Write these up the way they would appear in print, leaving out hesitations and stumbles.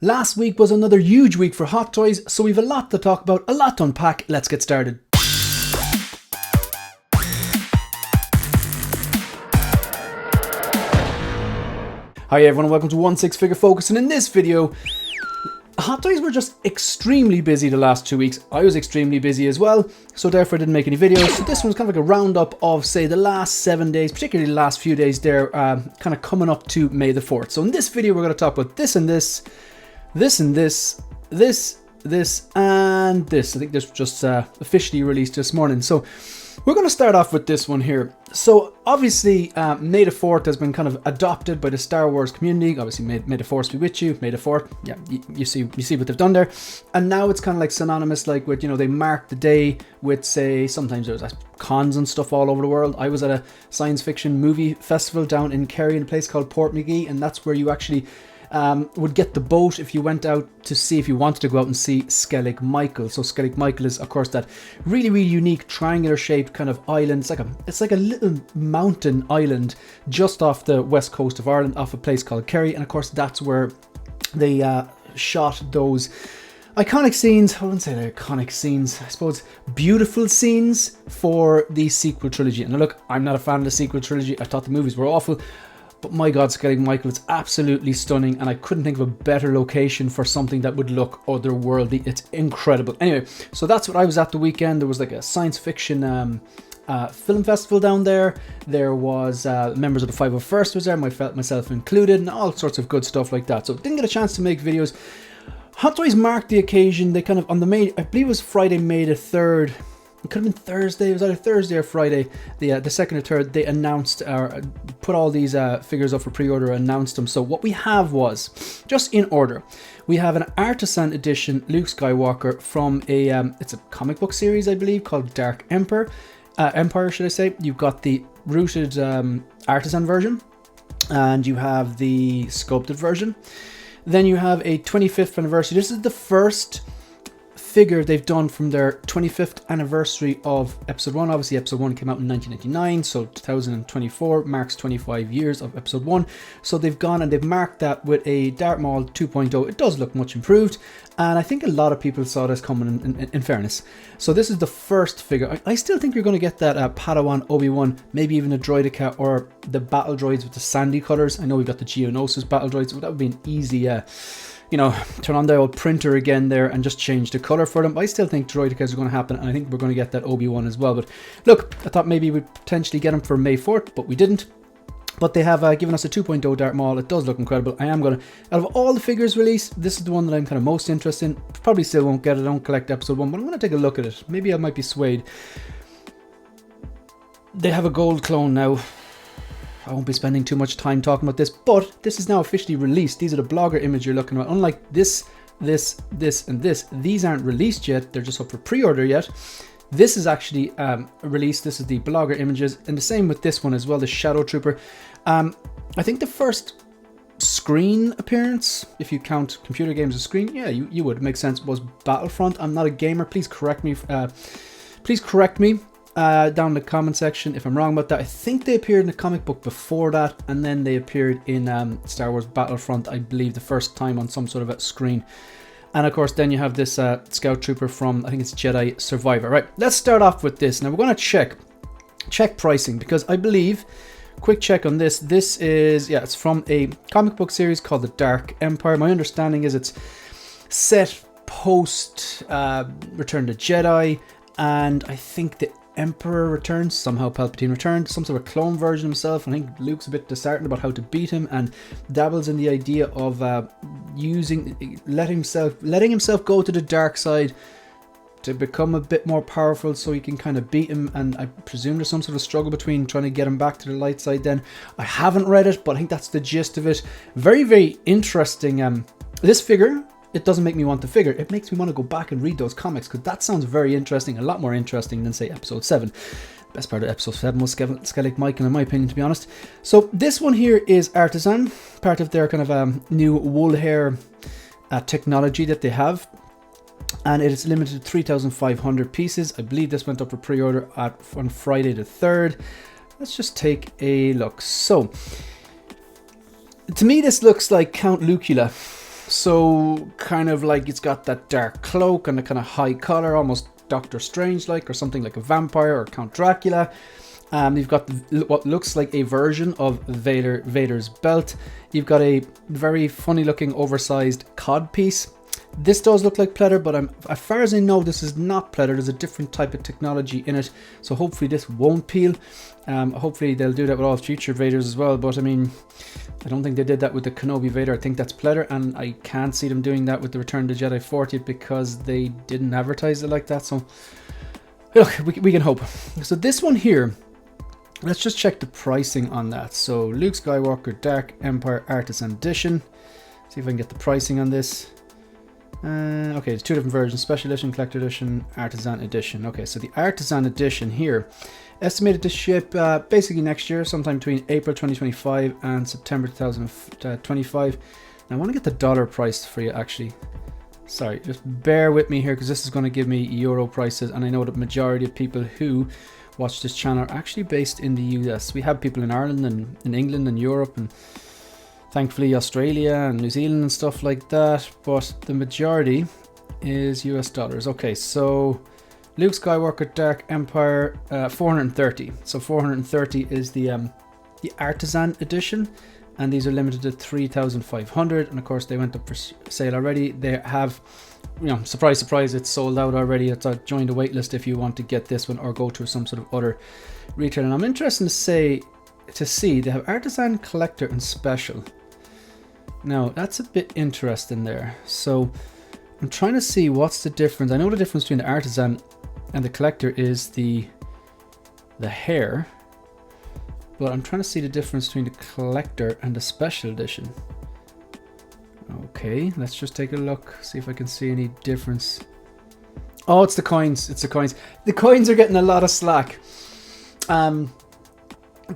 Last week was another huge week for Hot Toys, so we've a lot to talk about, a lot to unpack. Let's get started. Hi everyone and welcome to One Six Figure Focus, and in this video, Hot Toys were just extremely busy the last 2 weeks. I was extremely busy as well, so therefore I didn't make any videos. So this one's kind of like a roundup of, say, the last 7 days, particularly the last few days there, kind of coming up to May the 4th. So in this video we're going to talk about this and this, this and this, this and this. I think this was just officially released this morning. So we're going to start off with this one here. So obviously May the 4th has been kind of adopted by the Star Wars community. Obviously may the Force be with you, May the 4th. Yeah, you see what they've done there. And now it's kind of like synonymous like with, you know, they mark the day with, say, sometimes there's cons and stuff all over the world. I was at a science fiction movie festival down in Kerry in a place called Portmagee, and that's where you actually would get the boat if you went out to see, if you wanted to go out and see Skellig Michael. So Skellig Michael is, of course, that really unique triangular shaped kind of island. It's like a little mountain island just off the west coast of Ireland, off a place called Kerry. And of course, that's where they shot those iconic scenes. I wouldn't say they're iconic scenes, I suppose beautiful scenes for the sequel trilogy. And look, I'm not a fan of the sequel trilogy. I thought the movies were awful. But my God, Skellig Michael, it's absolutely stunning, and I couldn't think of a better location for something that would look otherworldly. It's incredible. Anyway, so that's what I was at the weekend. There was like a science fiction film festival down there. There was members of the 501st was there, myself included, and all sorts of good stuff like that. So didn't get a chance to make videos. Hot Toys marked the occasion. They kind of, on the May, I believe it was Friday, May the 3rd. It could have been Thursday. It was either Thursday or Friday. The second or third, they announced or put all these figures up for pre-order, announced them. So what we have was, just in order, we have an Artisan edition Luke Skywalker from a it's a comic book series, I believe, called Dark Empire. Empire, should I say? You've got the rooted Artisan version, and you have the sculpted version. Then you have a 25th anniversary. This is the first figure they've done from their 25th anniversary of episode 1. Obviously episode 1 came out in 1999, so 2024 marks 25 years of episode 1. So they've gone and they've marked that with a Darth Maul 2.0. It does look much improved, and I think a lot of people saw this coming in fairness. So this is the first figure. I still think you're going to get that Padawan Obi-Wan, maybe even a Droideka or the battle droids with the sandy colors. I know we've got the Geonosis battle droids, so that would be an easy you know, turn on the old printer again there and just change the color for them. But I still think Droidekas are going to happen, and I think we're going to get that Obi-Wan as well. But look, I thought maybe we'd potentially get him for May 4th, but we didn't. But they have given us a 2.0 Darth Maul. It does look incredible. I am going to, out of all the figures released, this is the one that I'm kind of most interested in. Probably still won't get it, I don't collect episode 1, but I'm going to take a look at it. Maybe I might be swayed. They have a gold clone now. I won't be spending too much time talking about this, but this is now officially released. These are the blogger image you're looking at. Unlike this, and this, these aren't released yet. They're just up for pre-order yet. This is actually released. This is the blogger images, and the same with this one as well, the Shadow Trooper. I think the first screen appearance, if you count computer games as screen, yeah, you would make sense, was Battlefront. I'm not a gamer. Please correct me. Down in the comment section if I'm wrong about that. I think they appeared in a comic book before that, and then they appeared in Star Wars Battlefront, I believe, the first time on some sort of a screen. And of course then you have this Scout Trooper from, I think it's Jedi Survivor. Right, let's start off with this. Now we're going to check pricing, because I believe, quick check on this, this is, yeah, it's from a comic book series called the Dark Empire. My understanding is it's set post Return to Jedi, and I think the Emperor returns, somehow Palpatine returned, some sort of clone version himself. I think Luke's a bit disheartened about how to beat him, and dabbles in the idea of letting himself go to the dark side to become a bit more powerful, so he can kind of beat him. And I presume there's some sort of struggle between trying to get him back to the light side. Then I haven't read it, but I think that's the gist of it. Very interesting. This figure, it doesn't make me want the figure. It makes me want to go back and read those comics, because that sounds very interesting, a lot more interesting than, say, episode 7. Best part of episode 7 was Skellig Michael, in my opinion, to be honest. So this one here is Artisan, part of their kind of new wool hair technology that they have. And it is limited to 3,500 pieces. I believe this went up for pre-order on Friday the 3rd. Let's just take a look. So, to me this looks like Count Lucula So kind of like it's got that dark cloak and a kind of high color, almost Doctor Strange like, or something like a vampire or Count Dracula. You've got what looks like a version of Vader's belt. You've got a very funny looking oversized cod piece. This does look like pleather, but as far as I know, this is not pleather. There's a different type of technology in it, so hopefully this won't peel. Hopefully they'll do that with all future Vaders as well, but I mean, I don't think they did that with the Kenobi Vader. I think that's pleather, and I can't see them doing that with the Return of the Jedi 40th because they didn't advertise it like that, so look, we can hope. So this one here, let's just check the pricing on that. So Luke Skywalker Dark Empire Artisan Edition. See if I can get the pricing on this. Okay, there's two different versions: Special Edition, Collector Edition, Artisan Edition. Okay, so the Artisan Edition here, estimated to ship basically next year, sometime between April 2025 and September 2025. Now I want to get the dollar price for you actually. Sorry, just bear with me here because this is going to give me euro prices, and I know that majority of people who watch this channel are actually based in the US. We have people in Ireland and in England and Europe and thankfully Australia and New Zealand and stuff like that, but the majority is US dollars. Okay, so Luke Skywalker Dark Empire 430. So 430 is the Artisan Edition, and these are limited to 3,500, and of course they went up for sale already. They have, you know, surprise surprise, it's sold out already. It's join the waitlist if you want to get this one or go to some sort of other retailer. And I'm interested to see they have Artisan, Collector and Special. Now that's a bit interesting there. So I'm trying to see what's the difference. I know the difference between the Artisan and the Collector is the hair, but I'm trying to see the difference between the Collector and the Special Edition. Okay, let's just take a look, see if I can see any difference. Oh, it's the coins. It's the coins. The coins are getting a lot of slack.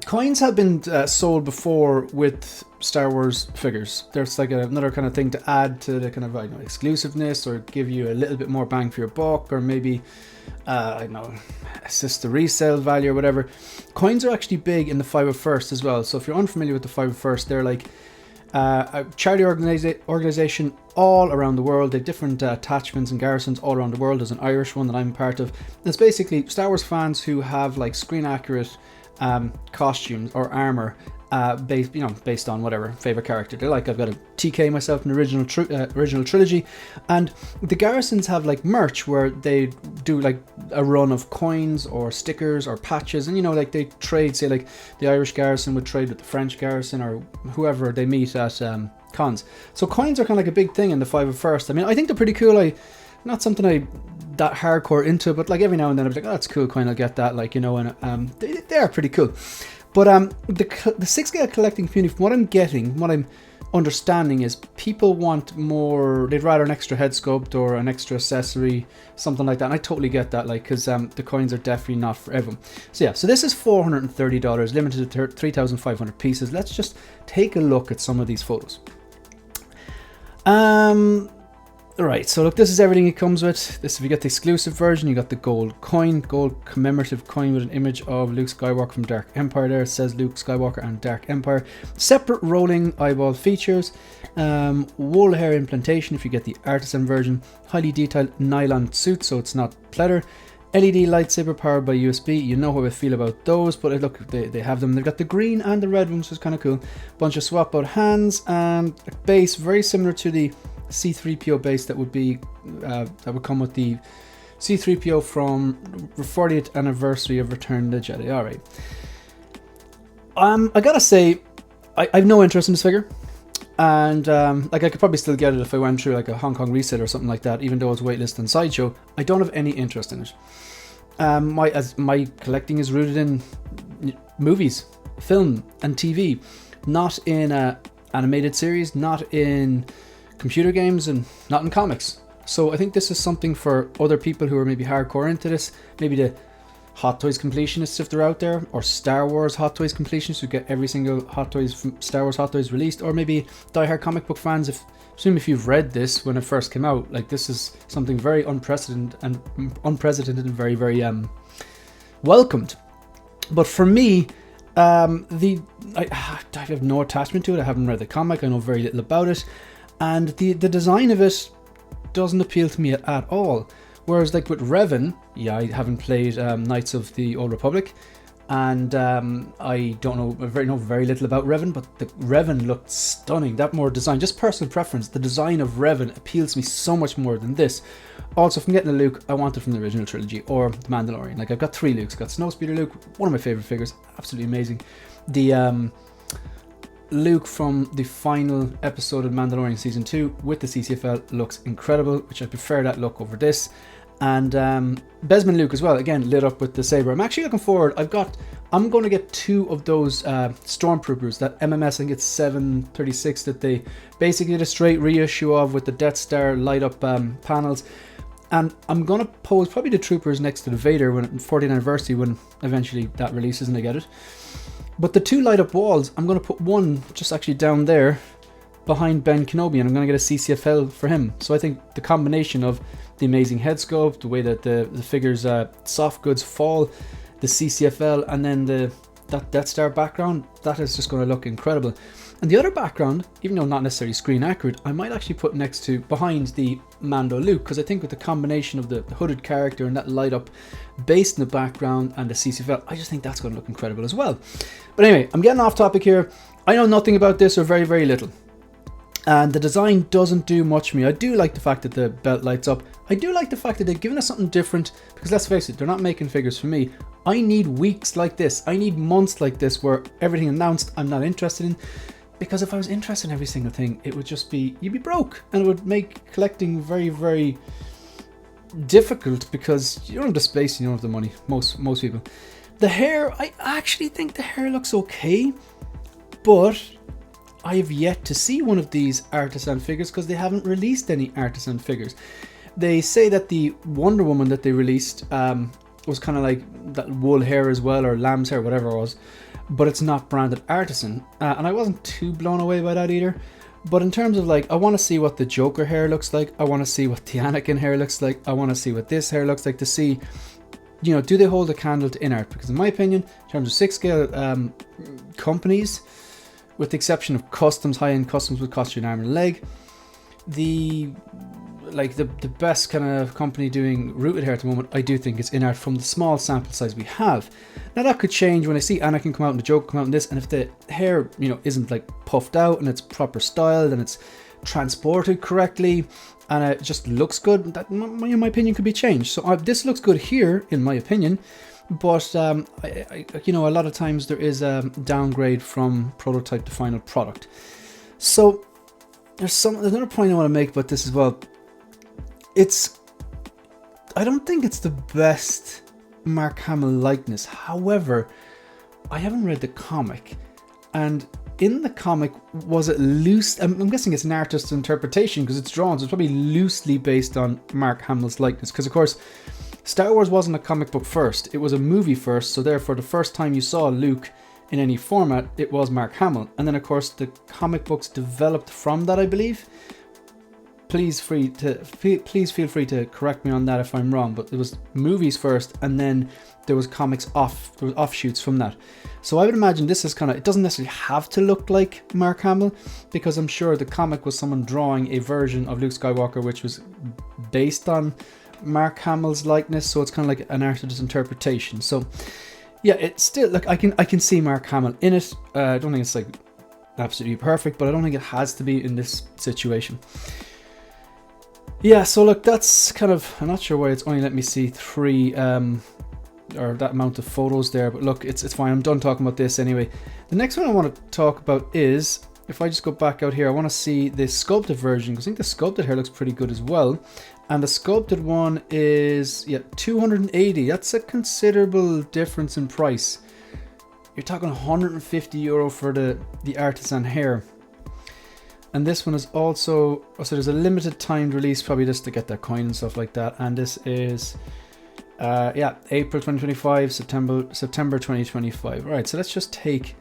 Coins have been sold before with Star Wars figures. There's like another kind of thing to add to the kind of, I don't know, exclusiveness, or give you a little bit more bang for your buck, or maybe I don't know, assist the resale value or whatever. Coins are actually big in the 501st as well. So if you're unfamiliar with the 501st, they're like a charity organization all around the world. They have different attachments and garrisons all around the world. There's an Irish one that I'm part of. It's basically Star Wars fans who have like screen accurate costumes or armor based on whatever favorite character they like. I've got a TK myself in the original trilogy, and the garrisons have like merch where they do like a run of coins or stickers or patches, and you know, like they trade. Say like the Irish garrison would trade with the French garrison or whoever they meet at cons. So coins are kind of like a big thing in the 501st. I mean, I think they're pretty cool. Not something I that hardcore into, but like every now and then I'm like, oh, that's cool coin, I'll get that, like, you know, and they are pretty cool. But the 6 scale collecting community, from what I'm getting, what I'm understanding is people want more. They'd rather an extra head sculpt or an extra accessory, something like that. And I totally get that, like, because the coins are definitely not for everyone. So yeah, so this is $430, limited to 3,500 pieces. Let's just take a look at some of these photos. Right, so look, this is everything it comes with. This, if you get the exclusive version, you got the gold coin, gold commemorative coin with an image of Luke Skywalker from Dark Empire there. It says Luke Skywalker and Dark Empire. Separate rolling eyeball features, wool hair implantation if you get the Artisan version, highly detailed nylon suit, so it's not pleather. LED lightsaber powered by USB. You know how I feel about those, but look, they have them. They've got the green and the red ones, which is kind of cool. Bunch of swap out hands and a base very similar to the C3PO base that would be that would come with the C3PO from 40th anniversary of Return of the Jedi. All right. I gotta say, I have no interest in this figure, and like I could probably still get it if I went through like a Hong Kong resale or something like that. Even though it's waitlist and sideshow, I don't have any interest in it. My collecting is rooted in movies, film, and TV, not in animated series, not in computer games, and not in comics. So I think this is something for other people who are maybe hardcore into this, maybe the HotToys completionists if they're out there, or Star Wars HotToys completionists who get every single HotToys from Star Wars HotToys released, or maybe diehard comic book fans. Assume if you've read this when it first came out, like this is something very unprecedented and very, very welcomed. But for me, I have no attachment to it. I haven't read the comic. I know very little about it. and the design of it doesn't appeal to me at all. Whereas like with Revan, yeah, I haven't played Knights of the Old Republic, and I don't know very little about Revan, but the Revan looked stunning. That more design, just personal preference, the design of Revan appeals to me so much more than this. Also, if I'm getting a Luke, I want it from the original trilogy or the Mandalorian. Like, I've got 3 Lukes. I've got Snowspeeder Luke, one of my favorite figures, absolutely amazing. The Luke from the final episode of Mandalorian Season 2 with the CCFL looks incredible, which I prefer that look over this. And Besman Luke as well, again, lit up with the saber. I'm actually looking forward. I'm going to get 2 of those Stormtroopers, that MMS, I think it's 736, that they basically did a straight reissue of with the Death Star light up panels. And I'm going to pose probably the troopers next to the Vader when 40th anniversary, when eventually that releases and I get it. But the 2 light up walls, I'm going to put one just actually down there behind Ben Kenobi, and I'm going to get a CCFL for him. So I think the combination of the amazing head sculpt, the way that the figure's soft goods fall, the CCFL, and then that Death Star background, that is just going to look incredible. And the other background, even though not necessarily screen accurate, I might actually put behind the Mando Luke, because I think with the combination of the hooded character and that light up base in the background and the CCFL, I just think that's going to look incredible as well. But anyway, I'm getting off topic here. I know nothing about this, or very, very little. And the design doesn't do much for me. I do like the fact that the belt lights up. I do like the fact that they've given us something different, because let's face it, they're not making figures for me. I need weeks like this. I need months like this where everything announced I'm not interested in. Because if I was interested in every single thing, it would just be, you'd be broke. And it would make collecting very, very difficult, because you don't have the space, you don't have the money, most people. The hair, I actually think the hair looks okay, but I have yet to see one of these Artisan figures, because they haven't released any Artisan figures. They say that the Wonder Woman that they released was kind of like that wool hair as well, or lamb's hair, whatever it was, but it's not branded Artisan, and I wasn't too blown away by that either. But in terms of like, I want to see what the Joker hair looks like, I want to see what the Anakin hair looks like, I want to see what this hair looks like, to see, you know, do they hold a candle to in-art? Because in my opinion, in terms of 6-scale companies, with the exception of customs, high-end customs with costume, arm and leg, the best kind of company doing rooted hair at the moment, I do think it's in-art from the small sample size we have. Now that could change when I see Anakin come out and the Joker come out in this, and if the hair, you know, isn't like puffed out and it's proper styled and it's transported correctly and it just looks good, that in my opinion could be changed. So this looks good here in my opinion, but you know, a lot of times there is a downgrade from prototype to final product. So there's another point I want to make about this as well. I don't think it's the best Mark Hamill likeness. However, I haven't read the comic, and in the comic, was it loose? I'm guessing it's an artist's interpretation because it's drawn, so it's probably loosely based on Mark Hamill's likeness. Because of course, Star Wars wasn't a comic book first; it was a movie first. So therefore, the first time you saw Luke in any format, it was Mark Hamill, and then of course the comic books developed from that, I believe. Please feel free to correct me on that if I'm wrong, but it was movies first, and then there was comics there was offshoots from that. So I would imagine this is kind of, it doesn't necessarily have to look like Mark Hamill, because I'm sure the comic was someone drawing a version of Luke Skywalker which was based on Mark Hamill's likeness, so it's kind of like an artist's interpretation. So yeah, it's still, like, I can see Mark Hamill in it. I don't think it's like absolutely perfect, but I don't think it has to be in this situation. Yeah, so look, that's kind of, I'm not sure why it's only let me see 3 or that amount of photos there, but look, it's fine. I'm done talking about this anyway. The next one I want to talk about is, if I just go back out here, I want to see the sculpted version, because I think the sculpted hair looks pretty good as well. And the sculpted one is, yeah, 280. That's a considerable difference in price. You're talking €150 for the Artisan hair. And this one is also, so there's a limited timed release, probably just to get that coin and stuff like that. And this is, yeah, April 2025, September 2025. All right, so let's just take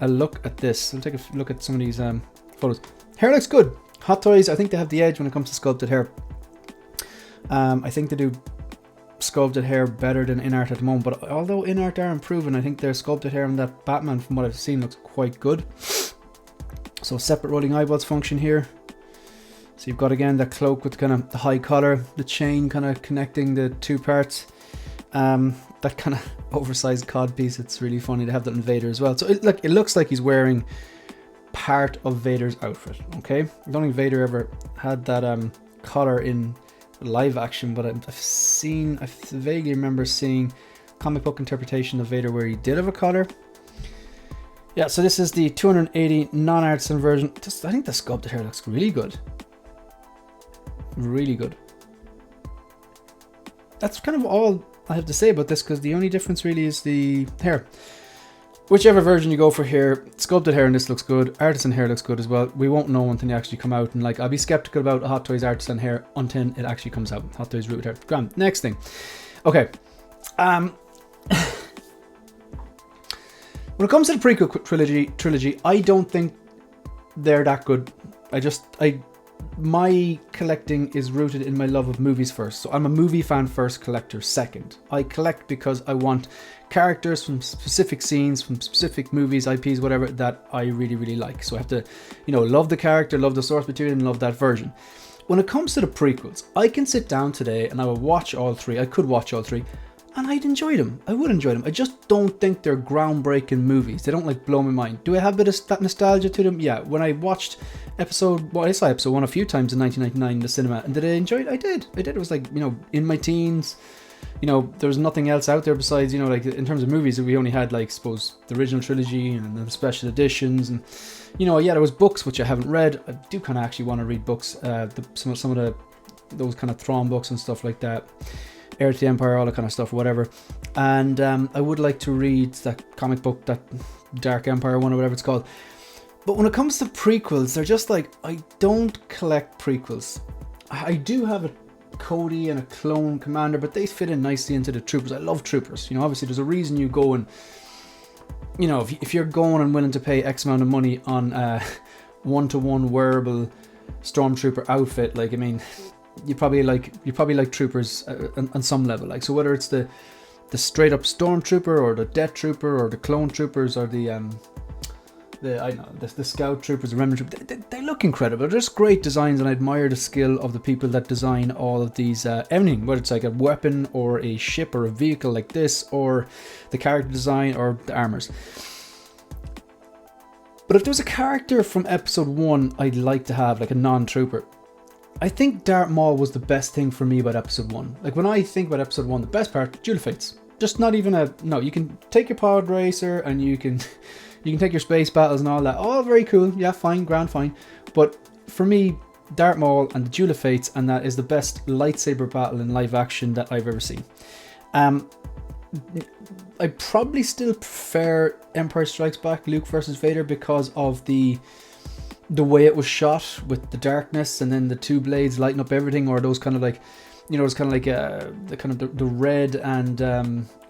a look at this. I'll take a look at some of these photos. Hair looks good. HotToys, I think they have the edge when it comes to sculpted hair. I think they do sculpted hair better than in-art at the moment, but although in-art are improving, I think their sculpted hair on that Batman, from what I've seen, looks quite good. So separate rolling eyeballs function here. So you've got again that cloak with kind of the high collar, the chain kind of connecting the two parts. That kind of oversized cod piece. It's really funny to have that in Vader as well. So it looks like he's wearing part of Vader's outfit. Okay, I don't think Vader ever had that collar in live action, but I vaguely remember seeing comic book interpretation of Vader where he did have a collar. Yeah, so this is the 280 non-artisan version. I think the sculpted hair looks really good. Really good. That's kind of all I have to say about this, because the only difference really is the hair. Whichever version you go for here, sculpted hair in this looks good, artisan hair looks good as well. We won't know until they actually come out, and like, I'll be skeptical about Hot Toys artisan hair until it actually comes out. Hot Toys rooted hair. Grand. Next thing. Okay. When it comes to the prequel trilogy, I don't think they're that good. My collecting is rooted in my love of movies first. So I'm a movie fan first, collector second. I collect because I want characters from specific scenes, from specific movies, IPs, whatever, that I really, really like. So I have to, love the character, love the source material, and love that version. When it comes to the prequels, I can sit down today and I will watch all three. I could watch all three, and I'd enjoy them. I would enjoy them. I just don't think they're groundbreaking movies. They don't blow my mind. Do I have a bit of that nostalgia to them? Yeah. When I watched I saw episode 1 a few times in 1999 in the cinema, and did I enjoy it? I did. It was in my teens. There was nothing else out there besides, in terms of movies, we only had suppose the original trilogy and the special editions, and there was books which I haven't read. I do kind of actually want to read books, some of those kind of Thrawn books and stuff like that. Heir to the Empire, all that kind of stuff, whatever. And I would like to read that comic book, that Dark Empire one or whatever it's called. But when it comes to prequels, they're just I don't collect prequels. I do have a Cody and a clone commander, but they fit in nicely into the troopers. I love troopers. Obviously there's a reason you go and, if you're going and willing to pay X amount of money on a one-to-one wearable stormtrooper outfit, you probably like troopers on some level. So whether it's the straight up stormtrooper or the death trooper or the clone troopers or the scout troopers, the remnant troopers, they look incredible. They're just great designs, and I admire the skill of the people that design all of these, everything, whether it's a weapon or a ship or a vehicle like this, or the character design or the armors. But if there was a character from episode 1 I'd like to have, a non-trooper, I think Darth Maul was the best thing for me about episode 1. When I think about episode 1, the best part, duel fates. Just not even you can take your pod racer and you can take your space battles and all that. All very cool. Yeah, fine, grand, fine. But for me, Darth Maul and the Duel of Fates, and that is the best lightsaber battle in live action that I've ever seen. I probably still prefer Empire Strikes Back, Luke versus Vader, because of the way it was shot with the darkness and then the two blades lighting up everything, or those kind of it's kind of the red and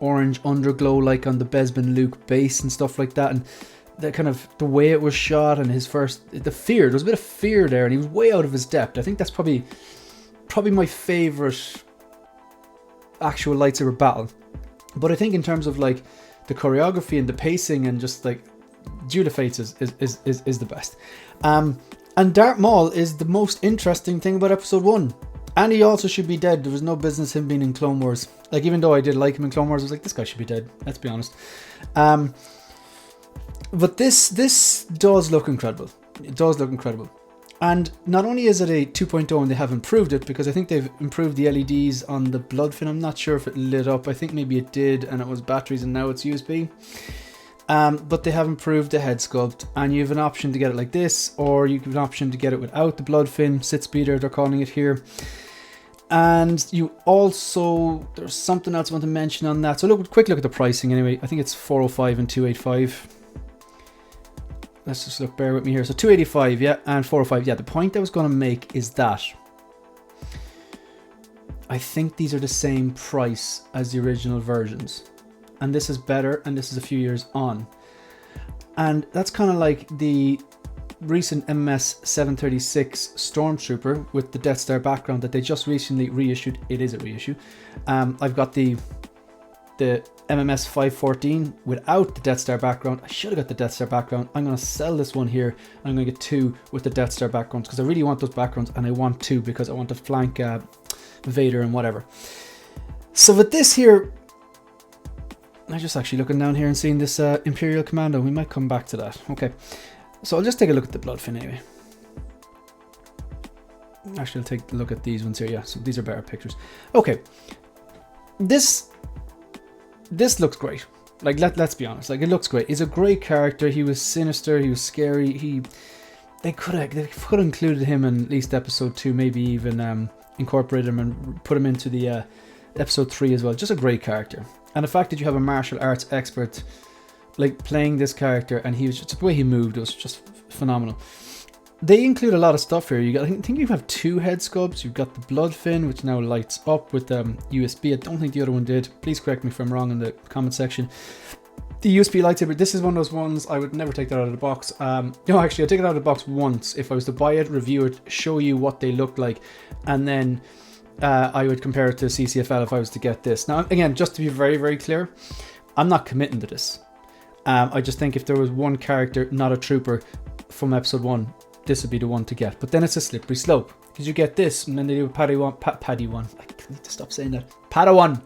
orange underglow on the Bespin Luke base and stuff like that, and the way it was shot and the fear. There was a bit of fear there, and he was way out of his depth. I think that's probably my favorite actual lightsaber battle. But I think in terms of the choreography and the pacing and just Duel of Fates is the best. And Darth Maul is the most interesting thing about episode 1. And he also should be dead. There was no business him being in Clone Wars. Even though I did like him in Clone Wars, I was this guy should be dead. Let's be honest. But this does look incredible. It does look incredible. And not only is it a 2.0 and they have improved it, because I think they've improved the LEDs on the Bloodfin. I'm not sure if it lit up. I think maybe it did, and it was batteries and now it's USB. But they have improved the head sculpt, and you have an option to get it like this, or you have an option to get it without the Bloodfin, sit speeder they're calling it here. And you also, there's something else I want to mention on that. So quick look at the pricing anyway. I think it's 405 and 285. Let's just look, bear with me here. So 285, yeah, and 405. Yeah, the point I was going to make is that I think these are the same price as the original versions. And this is better, and this is a few years on. And that's kind of like the recent MS 736 Stormtrooper with the Death Star background that they just recently reissued. It is a reissue. I've got the the MMS 514 without the Death Star background. I should have got the Death Star background. I'm going to sell this one here. I'm going to get 2 with the Death Star backgrounds because I really want those backgrounds, and I want 2 because I want to flank Vader and whatever. So with this here, I'm just actually looking down here and seeing this Imperial Commando. We might come back to that. Okay, so I'll just take a look at the Bloodfin anyway. Actually, I'll take a look at these ones here. Yeah, so these are better pictures. Okay, this looks great. Like, let's be honest. Like, it looks great. He's a great character. He was sinister. He was scary. They could have included him in at least episode 2, maybe even incorporate him and put him into the episode 3 as well. Just a great character. And the fact that you have a martial arts expert like playing this character, and he was just, the way he moved, it was just phenomenal. They include a lot of stuff here. I think you have 2 head sculpts. You've got the Bloodfin, which now lights up with USB. I don't think the other one did. Please correct me if I'm wrong in the comment section. The USB lightsaber, this is one of those ones I would never take that out of the box. No, actually, I'll take it out of the box once. If I was to buy it, review it, show you what they look like, and then I would compare it to CCFL if I was to get this. Now, again, just to be very, very clear, I'm not committing to this. I just think if there was one character, not a trooper, from episode 1, this would be the one to get. But then it's a slippery slope, because you get this, and then they do a Padawan. I need to stop saying that. Padawan.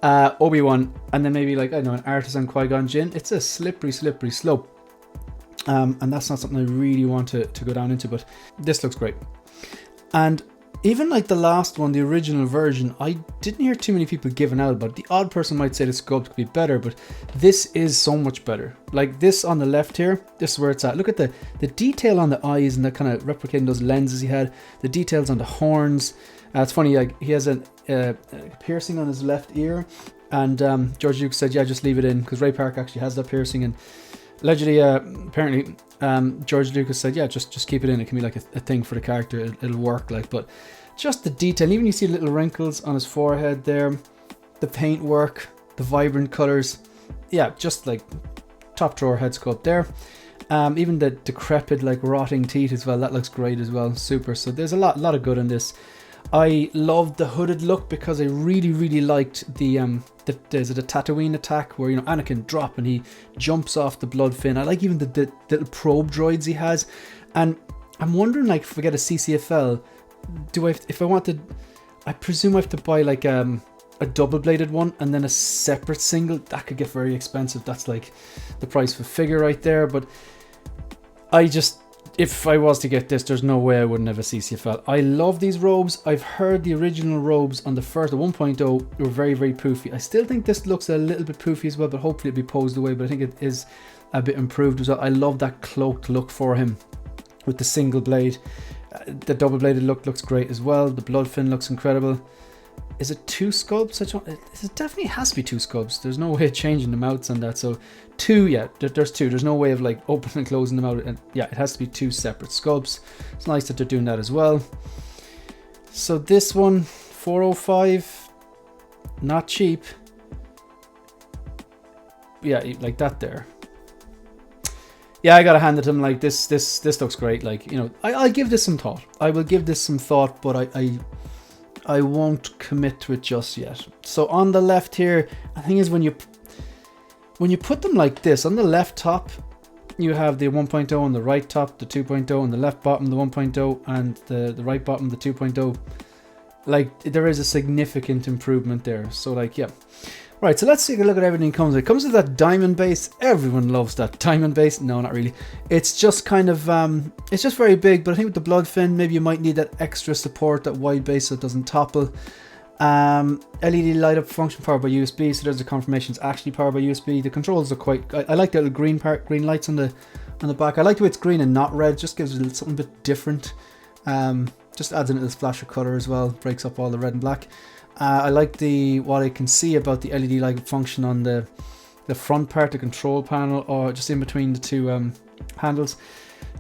Obi-Wan, and then maybe, like, I don't know, an Artisan Qui-Gon Jinn. It's a slippery slope, and that's not something I really want to go down into, but this looks great. And even like the last one, the original version, I didn't hear too many people giving out about it. The odd person might say the sculpt could be better, but this is so much better. Like this on the left here, this is where it's at. Look at the detail on the eyes and the kind of replicating those lenses he had, the details on the horns. It's funny, like he has a piercing on his left ear, and George Lucas said, yeah, just leave it in, because Ray Park actually has that piercing, and allegedly, apparently, George Lucas said, yeah, just keep it in. It can be like a thing for the character. It'll work. Like, but just the detail. Even you see little wrinkles on his forehead there, the paint work, the vibrant colors. Yeah, just like top drawer head sculpt there. Even the decrepit, like rotting teeth as well. That looks great as well. Super. So there's a lot of good in this. I loved the hooded look because I really liked the Tatooine attack where, you know, Anakin drop and he jumps off the Bloodfin. I like even the little probe droids he has, and I'm wondering, like, if I get a CCFL, I presume I have to buy like a double bladed one and then a separate single. That could get very expensive. That's like the price for figure right there. But if I was to get this, there's no way I wouldn't have a CCFL. I love these robes. I've heard the original robes on the 1.0 were very poofy. I still think this looks a little bit poofy as well, but hopefully it'll be posed away. But I think it is a bit improved as well. I love that cloaked look for him with the single blade. The double bladed look looks great as well. The Bloodfin looks incredible. Is it 2 sculpts? It definitely has to be 2 sculpts. There's no way of changing the mouths on that. So 2, yeah, there's 2. There's no way of like opening and closing them out. And yeah, it has to be 2 separate sculpts. It's nice that they're doing that as well. So this one, 405, not cheap. Yeah, like that there. Yeah, I gotta hand it to him. Like this looks great. Like, you know, I'll give this some thought. I will give this some thought, but I won't commit to it just yet. So on the left here, the thing is when you put them like this, on the left top, you have the 1.0, on the right top, the 2.0, on the left bottom, the 1.0, and the right bottom, the 2.0. Like, there is a significant improvement there. So, like, yeah. Right, so let's take a look at everything it comes with. It comes with that diamond base. Everyone loves that diamond base. No, not really. It's just kind of, it's just very big, but I think with the Bloodfin, maybe you might need that extra support, that wide base so it doesn't topple. LED light up function powered by USB, so there's the confirmation it's actually powered by USB. The controls are quite, I like the little green green lights on the back. I like the way it's green and not red, just gives it something a bit different. Just adds in a little splash of color as well, breaks up all the red and black. I like what I can see about the LED light function on the front part, the control panel, or just in between the 2 handles.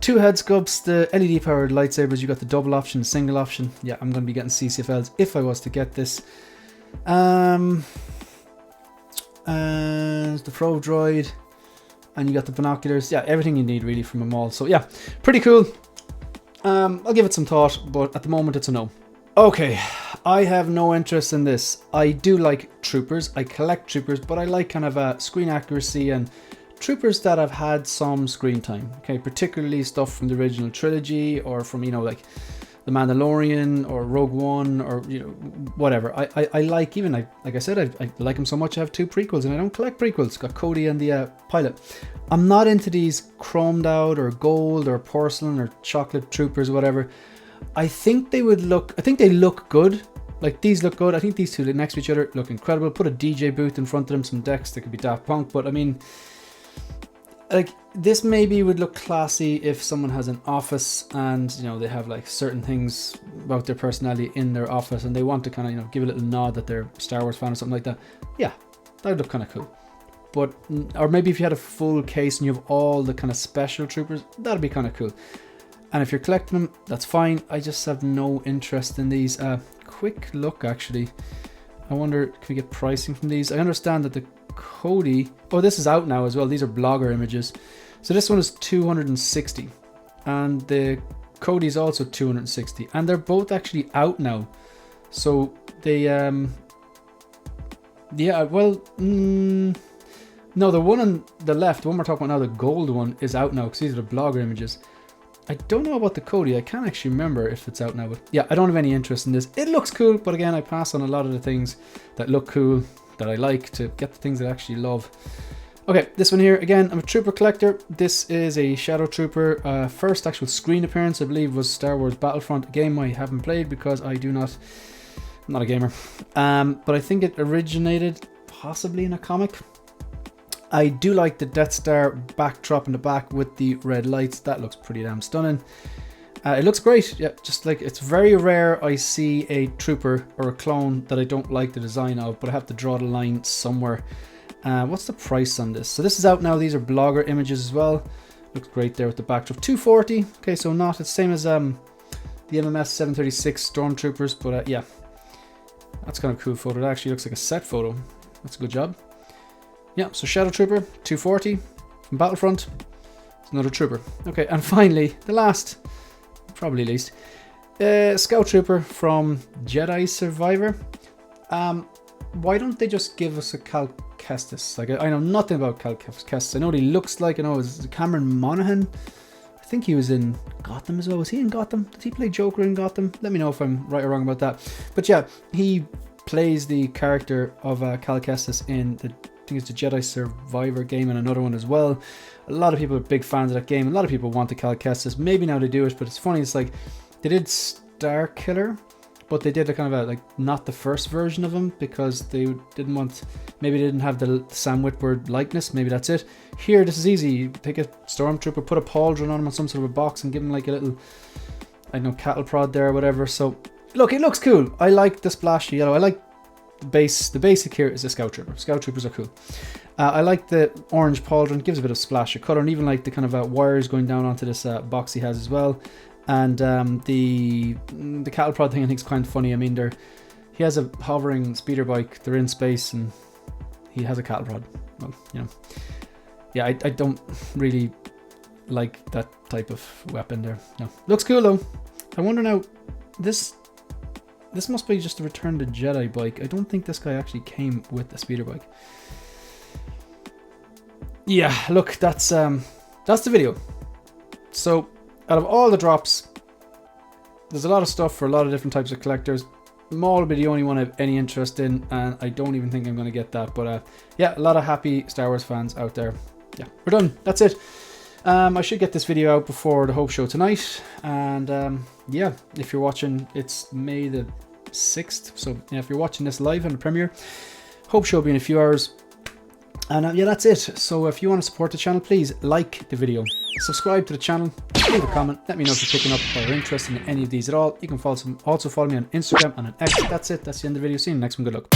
2 head sculpts, the LED powered lightsabers. You got the double option, the single option. Yeah, I'm going to be getting CCFLs if I was to get this. And the probe droid, and you got the binoculars. Yeah, everything you need really from a Maul. So yeah, pretty cool. I'll give it some thought, but at the moment it's a no. Okay, I have no interest in this. I do like troopers, I collect troopers, but I like kind of screen accuracy and troopers that have had some screen time. Okay, particularly stuff from the original trilogy or from, you know, like The Mandalorian or Rogue One or, you know, whatever. I like, even like I said, I like them so much I have 2 prequels, and I don't collect prequels. Got Cody and the pilot. I'm not into these chromed out or gold or porcelain or chocolate troopers or whatever. I think they look good. Like, these look good. I think these two next to each other look incredible. Put a DJ booth in front of them, some decks that could be Daft Punk, but I mean, like, this maybe would look classy if someone has an office and, you know, they have like certain things about their personality in their office and they want to kind of, you know, give a little nod that they're a Star Wars fan or something like that. Yeah, that would look kind of cool. But, or maybe if you had a full case and you have all the kind of special troopers, that'd be kind of cool. And if you're collecting them, that's fine. I just have no interest in these. Quick look, actually. I wonder, can we get pricing from these? I understand that the Cody, oh, this is out now as well. These are blogger images. So this one is 260 and the Cody is also 260 and they're both actually out now. So they yeah, well, no, the one on the left, the one we're talking about now, the gold one, is out now because these are the blogger images. I don't know about the Cody. I can't actually remember if it's out now, but yeah, I don't have any interest in this. It looks cool, but again, I pass on a lot of the things that look cool that I like to get the things that I actually love. Okay, this one here, again, I'm a trooper collector. This is a Shadow Trooper. First actual screen appearance, I believe, was Star Wars Battlefront, a game I haven't played because I'm not a gamer. But I think it originated possibly in a comic. I do like the Death Star backdrop in the back with the red lights. That looks pretty damn stunning. It looks great. Yeah, just like, it's very rare I see a trooper or a clone that I don't like the design of, but I have to draw the line somewhere. What's the price on this? So this is out now. These are blogger images as well. Looks great there with the backdrop. 240. Okay, so not the same as the MMS 736 Stormtroopers, but yeah, that's kind of a cool photo. It actually looks like a set photo. That's a good job. Yeah, so Shadow Trooper 240 from Battlefront. It's another trooper. Okay, and finally, the last, probably least, Scout Trooper from Jedi Survivor. Why don't they just give us a Cal Kestis? Like, I know nothing about Cal Kestis. I know what he looks like. I know it's Cameron Monaghan. I think he was in Gotham as well. Was he in Gotham? Did he play Joker in Gotham? Let me know if I'm right or wrong about that. But yeah, he plays the character of Cal Kestis in the, I think it's the Jedi Survivor game, and another one as well. A lot of people are big fans of that game. A lot of people want the Cal Kestis. Maybe now they do it, but it's funny. It's like they did Star Killer, but they did a kind of a, like, not the first version of him because they didn't want, maybe they didn't have the Sam Witwer likeness. Maybe that's it. Here, this is easy. You take a Stormtrooper, put a pauldron on him on some sort of a box, and give him like a little, I don't know, cattle prod there or whatever. So look, it looks cool. I like the splashy yellow. I like the base. The basic here is a Scout Trooper. Scout Troopers are cool. I like the orange pauldron. Gives a bit of splash of color, and even like the kind of wires going down onto this box he has as well. And the cattle prod thing I think is kind of funny. I mean, he has a hovering speeder bike. They're in space, and he has a cattle prod. Well, you know, yeah, I don't really like that type of weapon there. No, looks cool though. I wonder now, this must be just a Return to Jedi bike. I don't think this guy actually came with a speeder bike. Yeah, look, that's the video. So out of all the drops, there's a lot of stuff for a lot of different types of collectors. Maul will be the only one I have any interest in, and I don't even think I'm going to get that. But yeah, a lot of happy Star Wars fans out there. Yeah, we're done. That's it. I should get this video out before the Hope Show tonight. And yeah, if you're watching, it's May the 6th. So yeah, if you're watching this live on the premiere, Hope Show will be in a few hours. And yeah, that's it. So if you want to support the channel, please like the video, subscribe to the channel, leave a comment, let me know if you're picking up or interested in any of these at all. You can also follow me on Instagram and on X. That's it. That's the end of the video. See you in the next one. Good luck.